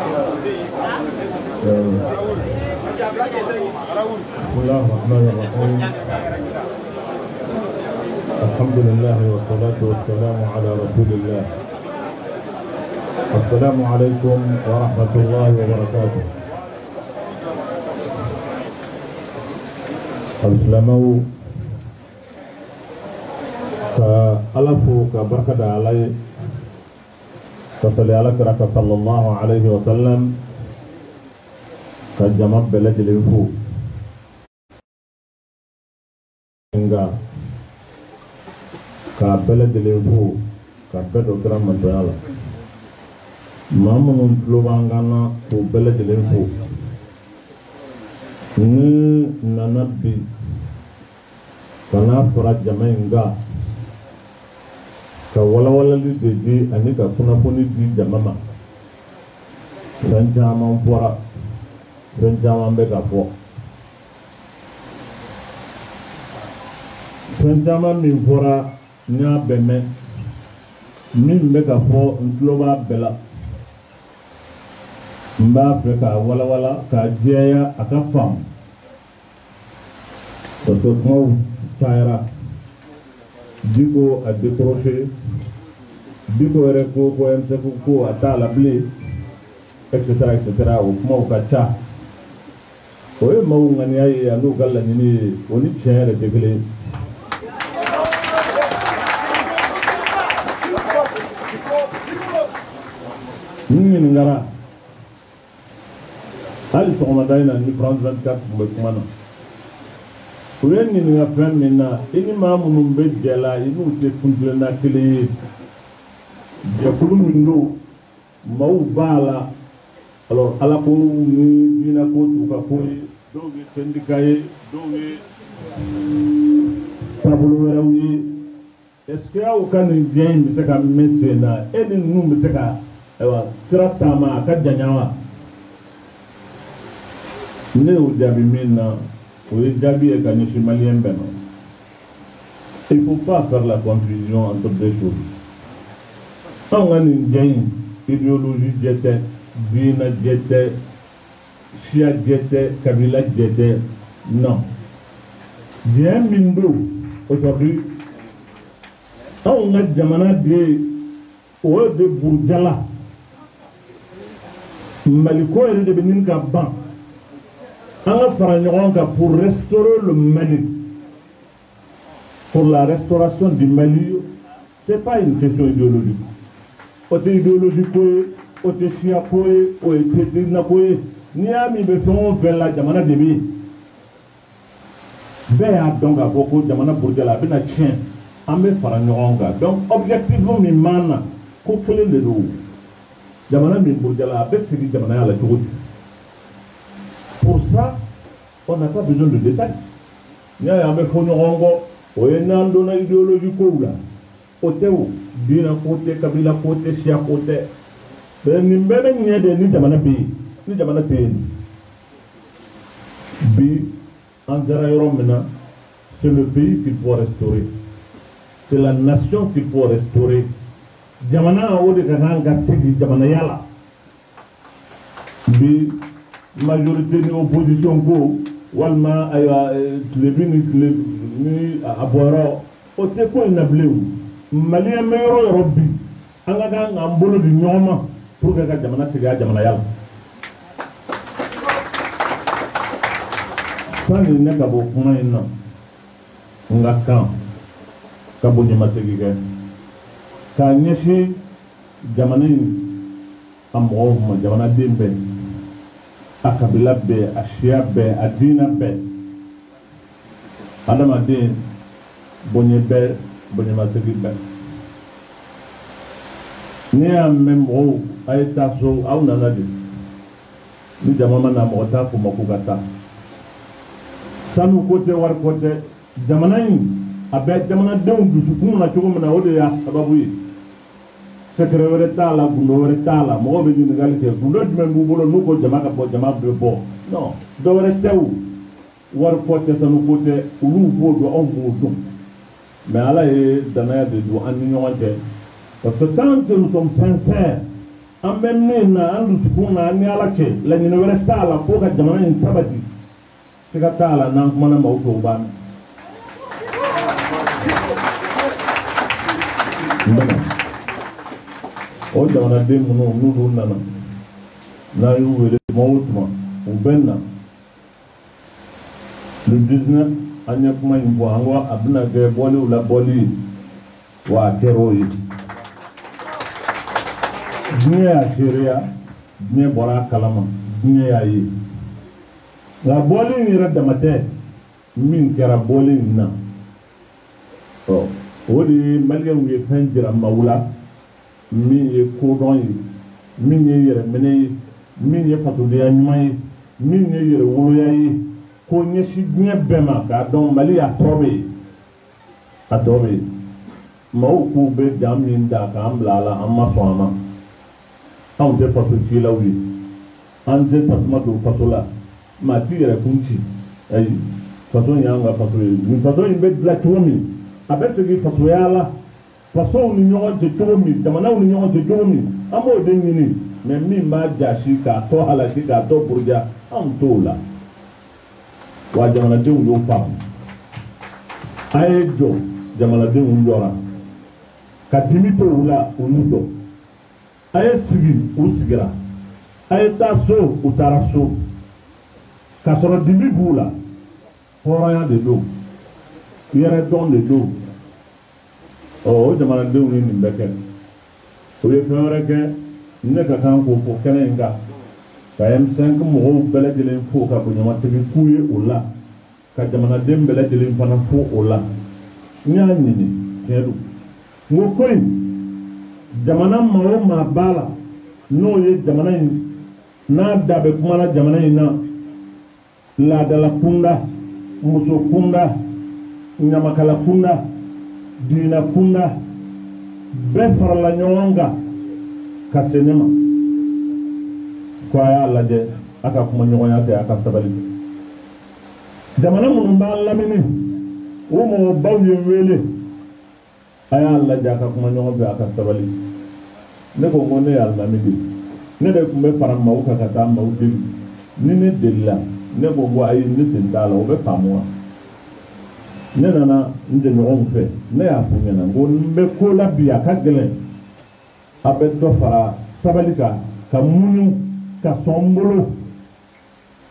بسم الله الرحمن الرحيم. الحمد لله والصلاة والسلام على رسول الله. السلام عليكم ورحمة الله وبركاته. السلامو كألفو كبركة علي فصلي على كرك صلى الله عليه وسلم كجمع بلد الفو إنجا كبلد الفو كبلد أكرم مجالا مامون لوبانغانا كبلد الفو ni nanabi kana fara jama inga ka walawalali de ani ka kunafoni di jama ma fɛn caman fɔra fɛn caman bɛ ka fɔ fɛn caman min fɔra n y'a bɛɛ mɛn min bɛ ka fɔ n tulo b'a bɛɛ la n b'a fɛ ka walawala ka jɛya a ka faamu parce que kumaw cayara diko a décroché diko yɛrɛ ko MSF ko a t'a la bilen etc o kumaw ka ca o ye maaw ŋaniya ye a n'u ka laɲini ye o ni tiɲɛ yɛrɛ tɛ kelen ye n ɲininkara hali sɔgɔmada in na ni France 24 tun bɛ kuma na u ye ɲininka fɛn min na i ni maa minnu bɛ jɛ la i n'u tɛ kuntilenna kelen ye jɛkulu min don maaw b'a la alors ala ko ni diinɛ ko t'u ka ko ye dɔw ye syndicat ye dɔw ye taabolo wɛrɛw ye est-ce que aw ka nin diɲɛ in bɛ se ka mɛn sen na e ni ninnu bɛ se ka sira taama a ka janya wa ne y'o jaabi min na o ye jaabi ye ka ɲɛsin maliyɛn bɛɛ ma il faut pas faire la confusion entre deux choses anw ka nin diɲɛ in idéologie jɛ tɛ diinɛ jɛ tɛ siya jɛ tɛ kabila jɛ tɛ non diɲɛ min don aujourd'hui anw ka jamana de o de burujala maliko yɛrɛ de bɛ ɲini ka ban an ka fara ɲɔgɔn kan pour restaurer le Mali pour la restauration du Mali c'est pas une question idéologique o tɛ idéologie ko ye o tɛ siya ko ye o ye diinɛ ko ye n'i y'a min bɛ fɛn o fɛn la jamana de bɛ yen bɛɛ y'a dɔn k'a fɔ ko jamana burujala a bɛna tiɲɛ an bɛ fara ɲɔgɔn kan donc objectif min m'an na ko kelen de don jamana min burujala a bɛ segin jamanaya la cogo di. Pour ça, on n'a pas besoin de détails. Il y a un peu de gens qui ont une idéologie. Côté où, bien côté, Kabila côté, Chia côté. Mais nous ne pouvons pas dire ni jamana pays, ni jamana pays. Bi, en Zaraïron, c'est le pays qu'il faut restaurer. C'est la nation qu'il faut restaurer. Jamana a haut de Kananga, c'est jamana yala. Bi, majorité ni opposition ko walma aywa ni aboro o te ko na blew malien me yoro bi anga ga ngambolo di nyoma pour que jamana siga jamana yalla sani ne ka bo kuma ina ngaka ka bo nyama siga ka nyeshi jamana amo ma jamana dembe a kabila bɛɛ a siya bɛɛ a diinɛ bɛɛ adamaden bonya bɛɛ bonyamasegin bɛɛ ne y'a mɛn mɔgɔw a ye taa so aw nana de ni jama ma na mɔgɔ t'a fɔ ma k'u ka taa sanu ko tɛ wari ko tɛ jamana in a bɛ jamanadenw dusukun na cogo min na o de y'a sababu ye secret wɛrɛ t'a la gundo wɛrɛ t'a la mɔgɔw bɛ ɲininkali kɛ gundo jumɛn b'u bolo n'u ko jama ka bɔ jama bɛ bɔ non dɔ wɛrɛ tɛ o wari ko tɛ sanu ko tɛ olu b'o dɔn anw b'o dɔn mais ala ye danaya de don an ni ɲɔgɔn cɛ parce que tant que nous sommes sincères an bɛ min na an dusukun na an ni Ala cɛ laɲini wɛrɛ t'a la fo ka jamana in sabati siga t'a la n'an kumana maaw fɛ u b'a mɛn o jamanaden minnu n'olu nana n'a y'u wele tuma o tuma u bɛ na le 19 an ye kuma in fɔ an ko a bɛna kɛ bɔliw la bɔli ye wa a kɛra o ye diɲɛ y'a seereya diɲɛ bɔra a kalama diɲɛ y'a ye nka bɔli in yɛrɛ dama tɛ min kɛra bɔli in na o de ye maliyɛnw ye fɛn jira maaw la min ye kodɔn ye min ye yɛrɛminɛ ye min ye fasodenya ɲuman ye min ye yɛrɛwoloya ye ko ɲɛsin diɲɛ bɛɛ ma k'a dɔn Mali a tɔ bɛ yen a tɔ bɛ yen maaw k'u bɛ dan min da k'an bila a la an ma sɔn a ma anw tɛ faso cilaw ye an tɛ tasuma don faso la maa t'i yɛrɛ kun ci ayi faso in y'an ka faso ye nin faso in bɛ dilan cogo min a bɛ segin fasoya la fasow ni ɲɔgɔn cɛ cogo min jamanaw ni ɲɔgɔn cɛ cogo min an b'o de ɲini mais min b'a jasi k'a tɔ halaki k'a tɔ buruja anw t'o la wa jamanadenw y'o faamu a ye jɔ jamanadenw jɔra ka dimi to u la u y'u jɔ a ye sigi u sigira a ye taa so u taara so k'a sɔrɔ dimi b'u la hɔrɔnya de don yɛrɛ dɔn de don o jamanadenw ni nin bɛ kɛ o ye fɛn wɛrɛ kɛ ne ka kan k'o fɔ kɛnɛ in kan ka M5 mɔgɔw bɛɛ lajɛlen fo ka bonyamasegin k'u ye o la ka jamanaden bɛɛ lajɛlen fana fo o la n y'a ɲini tiɲɛ don n ko ko in jamana maa o maa b'a la n'o ye jamana in n'a da bɛ kuma na jamana in na laadala kunda muso kunda ɲamakala kunda diina kunda bɛɛ farala ɲɔgɔn kan ka se ne ma ko a y'a lajɛ a ka kuma ɲɔgɔnya kɛ a ka sabali jamana minnu b'an lamini o mɔgɔbaw ye wele a y'a lajɛ a ka kuma ɲɔgɔn fɛ a ka sabali ne ko ne ye alimami de ne de tun bɛ fara maaw kan ka taa maaw deli ni ne delila ne ko ayi ne sen t'a la o bɛ faamu wa ne nana n jɛɲɔgɔnw fɛ ne y'a fɔ ɲɛna ko n bɛ ko la bi a ka gɛlɛn a bɛ dɔ fara sabali kan ka muɲu ka sɔn n bolo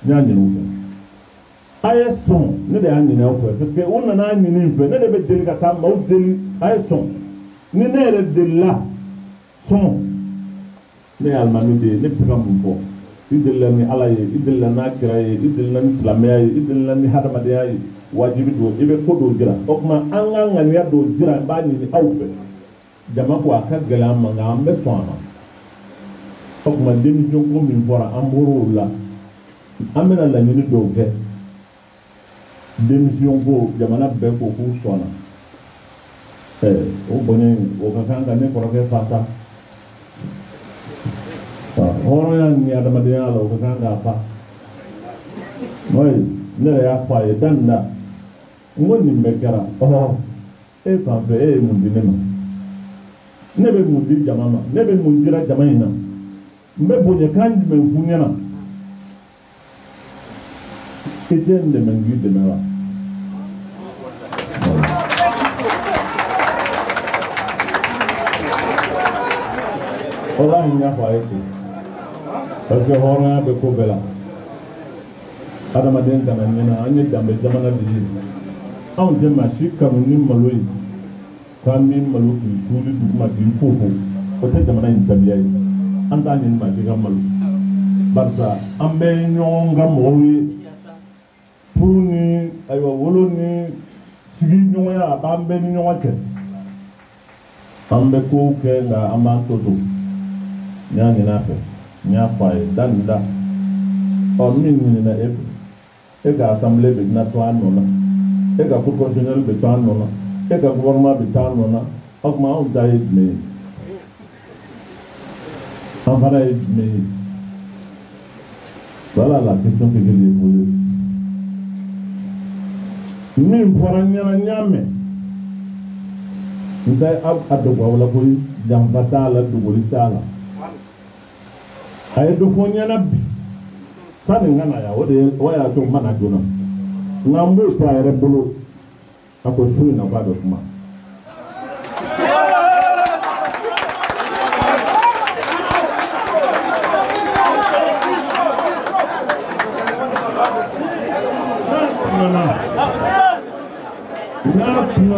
n y'a ɲini u fɛ a ye sɔn ne de y'a ɲini aw fɛ parce que u nana ɲini n fɛ ne de bɛ deli ka taa maaw deli a ye sɔn ni ne yɛrɛ delila sɔn ne ye alimami de ye ne bɛ se ka mun fɔ i delila ni Ala ye i delila n'a kira ye i delila ni silamɛya ye i delila ni hadamadenya ye wajibi don i bɛ ko dɔw jira o tuma an ka ŋaniya dɔw jira n b'a ɲini aw fɛ jama ko a ka gɛlɛn an ma nka an bɛ sɔn a ma o tuma denmisɛn ko min fɔra an bɔr'o la an bɛna laɲini dɔw kɛ denmisɛn ko jamana bɛɛ ko k'u sɔnna o bonya o ka kan ka ne kɔrɔkɛ fasa hɔrɔnya ni adamadenya la o ka kan k'a fa ne yɛrɛ y'a fɔ a ye dan nin da n ko nin bɛɛ kɛra e fan fɛ e ye mun di ne ma ne bɛ mun di jama ma ne bɛ mun dira jama in na n bɛ bonyakan jumɛn f'u ɲɛna i tɛ n dɛmɛ n k'i dɛmɛ wa walahi n y'a fɔ a ye ten parce que hɔrɔnya bɛ ko bɛɛ la adamaden kana ɲɛna an ye danbe jamana de ye anw tɛ maa si kanu ni malo ye k'an bɛ malo k'i tuuli duguma k'i fofo o tɛ jamana in tabiya ye an t'a ɲini maa si ka malo barisa an bɛ ɲɔgɔn ka mɔgɔw ye furu ni ayiwa wolo ni sigi ɲɔgɔnya a b'an bɛɛ ni ɲɔgɔn cɛ an bɛ kow kɛ nka an b'an to to n y'a ɲini a fɛ n y'a fɔ a ye da nin da min ɲinina e fɛ e ka assemblée bɛ na to an nɔ na e ka cour constitutionnelle bɛ to an nɔ na e ka gouvernement bɛ to an nɔ na o tuma anw ta ye jumɛn ye an fana ye jumɛn ye voilà la question que je lui ai posée min fɔra ɲɛna n y'a mɛn n tɛ a dogo aw la koyi janfa t'a la dogoli t'a la ay do fo nyana bi sani ngana ya wode waya to mana jona ngambo ta yere bolo ako suri na bado kuma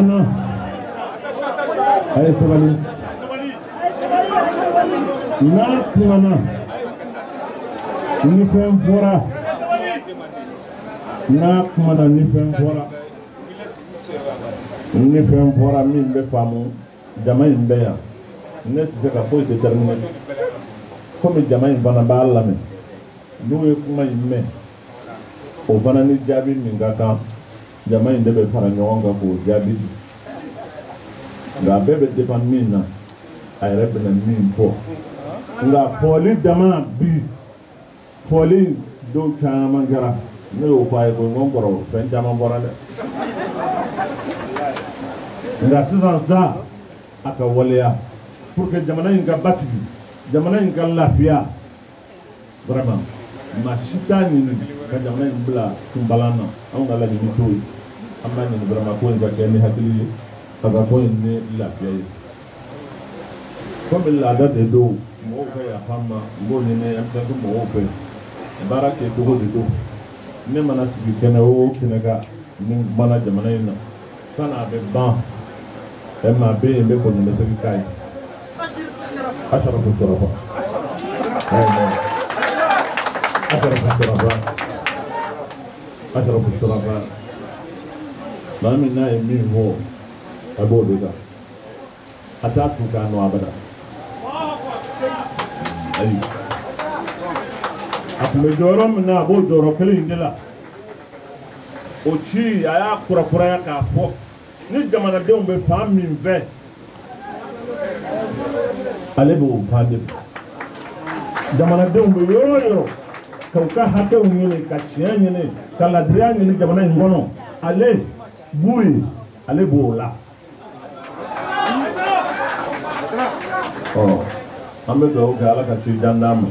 na ay sabali na kumana ni fem fora na kumana ni fem fora min be famu jama imbe ya ne tse ka ko déterminer comme jama bana ba Allah me no e kuma imme o bana ni jabi min ga ka jama inde be fara nyonga ko jabi ga bebe dépend min na ay rebna min ko nga foli dama bi foli do chama ngara ne o fay ko ngoro fen chama borale nga sisan za aka waleya pour que jamana inga basigi jamana inga lafiya vraiment ma shitani ni ka jamana bla tumbalana on ga la ni toy amma ni vraiment ko inga keni hakili aka ko ni lafiya comme la date do mo fe ya fama mo ni ne am tanto mo fe barake do do ne mana sigi kene o kinega ni mana jamana ina sana be ban emma be be ko ni be kai ashara ko toroba ashara ko toroba mami na emi ho abodo da atatu ka no abada ayi akme joro na bo joro kele indela o chi aya kura kura ya ka fo ni jamana de on be fam min ve ale bo fande jamana de on be yoro ka hate unye ka chianye ne kala drianye ni jamana ngono ale bui ale bo la oh ambe do ga ala ka chi jandam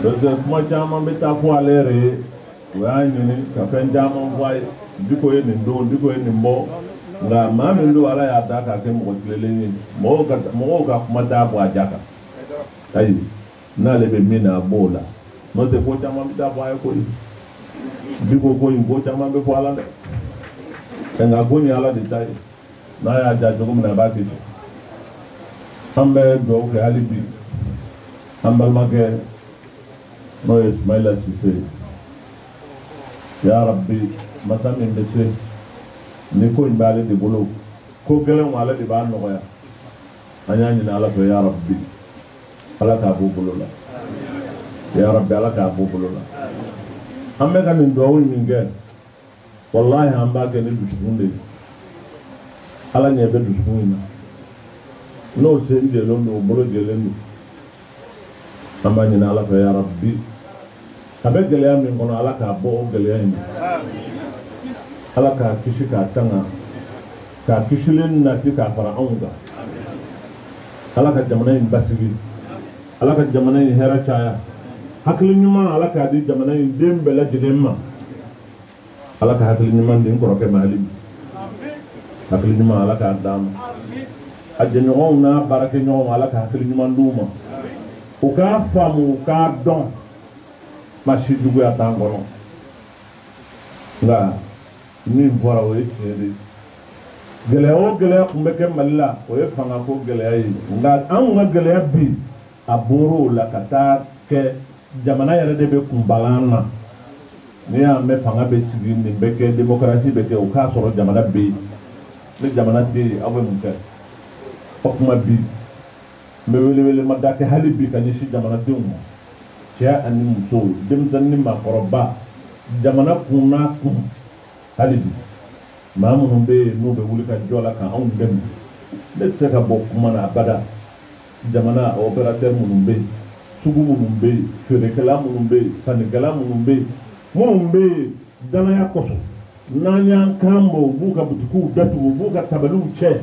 doze kuma jama beta fo alere wa nyini ka fen jama wai diko ye ndo diko ye mbo nga mami ndo ala ya daka ke mo tlele ni mo ga kuma da bo ajaka ayi na le be mina bola no te ko jama beta fo ay ko diko ko imbo jama be fo ala de nga ko ni ala de tai na ya ja jogo na ba ti ambe do ke alibi ambal mage no Ismaila Cissé ya rabbi mata min bese ni ko imbale de bolo ko gele wala de ba no ya anya ni ala to ya rabbi ala ka bu bolo la ya rabbi ala ka bu bolo la ambe kan ndo wi min ge wallahi amba ge ni dusunde ala ne be dusunina no se ndi lo no bolo gele ni amba ni ala to ya rabbi abe gele min kono ala ka bo gele ni ala ka kishi ka tanga ka kishilin na ti ka fara onga ala ka jamana in basigi ala ka jamana in hera chaya hakli nyuma ala ka di jamana in dembe la jidemma ala ka hakli nyuma din ko roke mali hakli nyuma ala ka dam ajenyo na barake nyo ala ka hakli nyuma nduma uka famu ka don mashi dugu ya tangono nga ni mbora we chede gele o gele kumbeke malla o e fanga ko gele ay nga an nga gele bi aboro la kata ke jamana yare de be kumbalana ni ya me fanga be sigi ni beke demokrasi beke o ka soro jamana be ni jamana de awe munka o kuma bi me wele madake halibi kanyishi jamana de mo ya ani muso demzanni ma koroba jamana kunna kun halibi mamu be no be wuli ka jola kan on dem le se ka bo kuma na bada jamana operateur munum be sugu munum be fere kala munum be sanigala munum be dana ya koso nanya kambo buka butiku datu buka tabalu che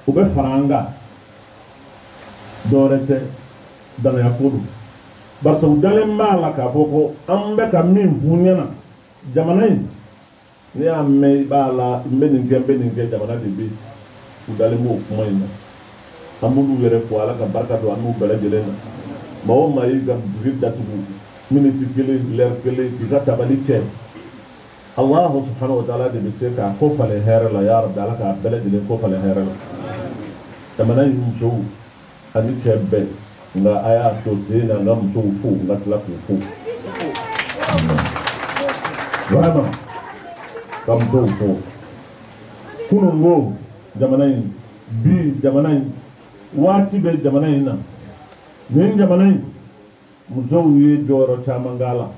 ube faranga dorete danaya ko don barisa u dalen b'a la k'a fɔ ko an bɛ ka min f'u ɲɛna jamana in ne y'a mɛn i b'a la n bɛ nin kɛ jamana de bɛ u dalen b'o kuma in na an b'olu yɛrɛ fɔ ala ka barika don an n'u bɛɛ lajɛlen na maa o maa y'i ka biri datugu miniti kelen lɛri kelen k'i ka tabali cɛ Allahu subhanahu wa ta'ala de bɛ se k'a ko falen hɛrɛ la ya rabbi ala k'a bɛɛ lajɛlen ko falen hɛrɛ la jamana in musow ani cɛ bɛɛ nka a y'a to sen na n ka musow fo n ka tila k'u fo vraiment ka musow fo kunun ko jamana in bi jamana in waati bɛ jamana in na nin jamana in musow ye jɔyɔrɔ caman k'a la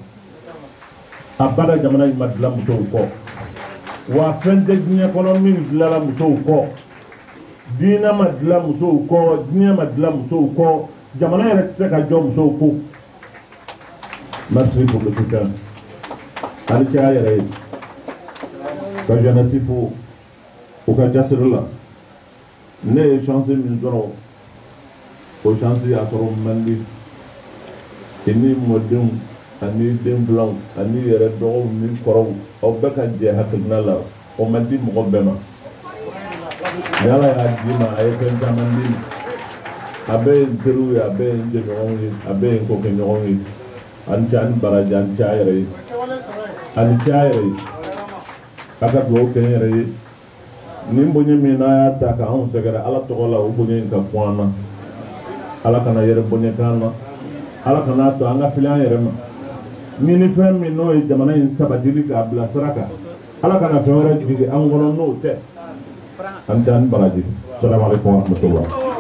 a bada jamana in ma dilan musow kɔ wa fɛn tɛ diɲɛ kɔnɔ min dilanla musow kɔ diinɛ ma dilan musow kɔ diɲɛ ma dilan musow kɔ jamana yɛrɛ tɛ se ka jɔ musow ko merci pour le soutien ali cɛ a yɛrɛ ye ka jeunesse fo o ka jasiri la ne ye chance min sɔrɔ o chance y'a sɔrɔ man di i ni mɔdenw ani den filanw ani yɛrɛ dɔgɔw ni kɔrɔw aw bɛɛ ka jɛ hakilina la o man di mɔgɔ bɛɛ ma ni ala y'a di ma a ye fɛn caman di a bɛɛ ye n teriw ye a bɛɛ ye n jɛɲɔgɔnw ye a bɛɛ ye n kokɛɲɔgɔnw ye ani cɛ ani baraji ani cɛ a yɛrɛ ye ani cɛ a yɛrɛ ye a ka dugawu kɛ n yɛrɛ ye nin bonya min n'a y'a ta k'anw sɛgɛrɛ ala tɔgɔ la o bonya in ka kun an na ala kana yɛrɛ bonya k'an na ala kana to an ka fili an yɛrɛ ma ɲini fɛn min n'o ye jamana in sabatili k'a bila sira kan ala kana fɛn wɛrɛ jigi an kɔnɔ n'o tɛ an tɛ an baraji salamu alaikum wa rahmatullah